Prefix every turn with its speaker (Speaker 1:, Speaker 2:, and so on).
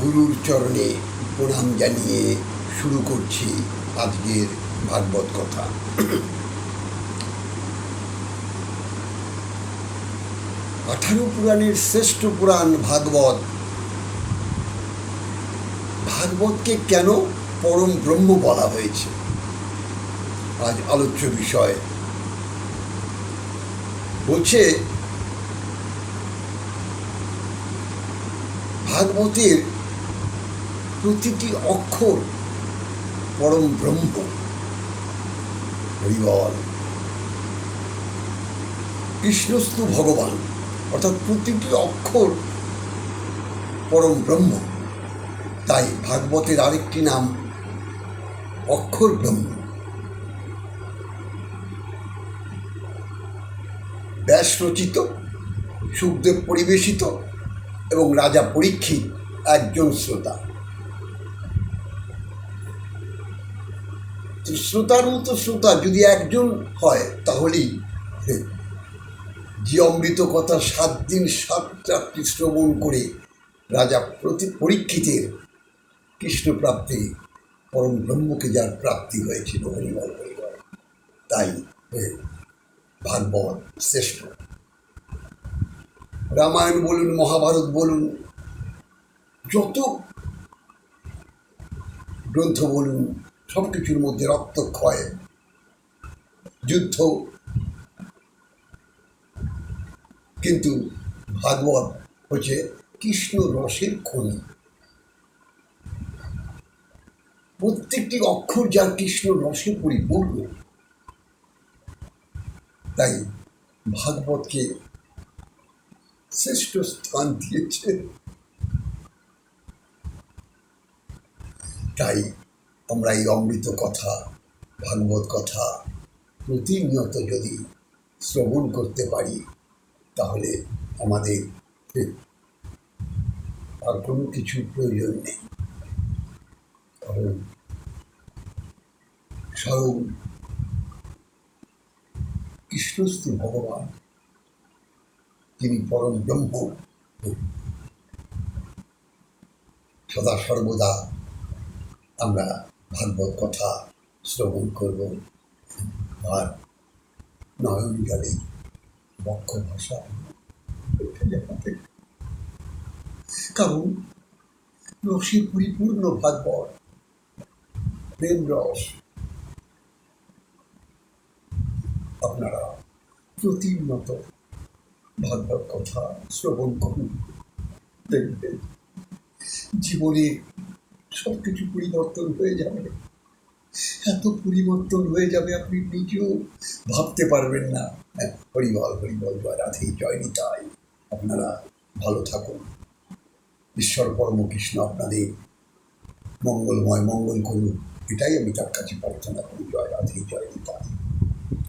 Speaker 1: গুরুর চরণে প্রণাম জানিয়ে শুরু করছি আজকের ভাগবত কথা। আঠারো পুরাণের শ্রেষ্ঠ পুরাণ ভাগবত। ভাগবতকে কেন পরম ব্রহ্ম বলা হয়েছে আজ আলোচ্য বিষয়। বলছে ভাগবতের প্রতিটি অক্ষর পরম ব্রহ্ম। হরিবল। কৃষ্ণস্তু ভগবান, অর্থাৎ প্রতিটি অক্ষর পরম ব্রহ্ম। তাই ভাগবতের আরেকটি নাম অক্ষর ব্রহ্ম। ব্যাস রচিত, সুখদেব পরিবেশিত এবং রাজা পরীক্ষিত একজন শ্রোতা। শ্রোতার মতো শ্রোতা যদি একজন হয় তাহলেই যে অমৃত কথা 7 দিন 7 রাত্রি শ্রবণ করে রাজা পরীক্ষিতের কৃষ্ণ প্রাপ্তি, পরম ব্রহ্মকে যার প্রাপ্তি হয়েছিল। হরিবল হরিবল। তাই ভাগবত শ্রেষ্ঠ। রামায়ণ বলুন, মহাভারত বলুন, যত গ্রন্থ বলুন, সব কিছুর মধ্যে রক্তক্ষয়, যুদ্ধ, কিন্তু ভাগবত হচ্ছে কৃষ্ণ রসের খনি। প্রত্যেকটি অক্ষর যার কৃষ্ণ রসে পরিপূর্ণ। তাই ভাগবতকে শ্রেষ্ঠ স্থান দিয়েছে। তাই আমরা এই অমৃত কথা, ভাগবত কথা প্রতিনিয়ত যদি শ্রবণ করতে পারি তাহলে আমাদের আর কোনো কিছুর প্রয়োজন নেই। কারণ স্বয়ং কৃষ্ণস্তু ভগবান, তিনি পরম ব্রহ্ম। সদা সর্বদা আমরা ভাগবত কথা শ্রবণ করব আর নয়ন জলে বক্ষ ভাষা, কারণ রসে পরিপূর্ণ ভাগবত, প্রেম রস। আপনারা প্রতিনিয়ত ভাগবত কথা শ্রবণ করুন, দেখবেন জীবনে সব কিছু পরিবর্তন হয়ে যাবে। এত পরিবর্তন হয়ে যাবে আপনি নিজেও ভাবতে পারবেন না। হরিবল হরিবল। জয় রাধে, জয় নিতাই। আপনারা ভালো থাকুন। ঈশ্বর পরম কৃষ্ণ আপনাদের মঙ্গলময় মঙ্গল করুন, এটাই আমি তার কাছে প্রার্থনা করি। জয় রাধে, জয় নিতাই।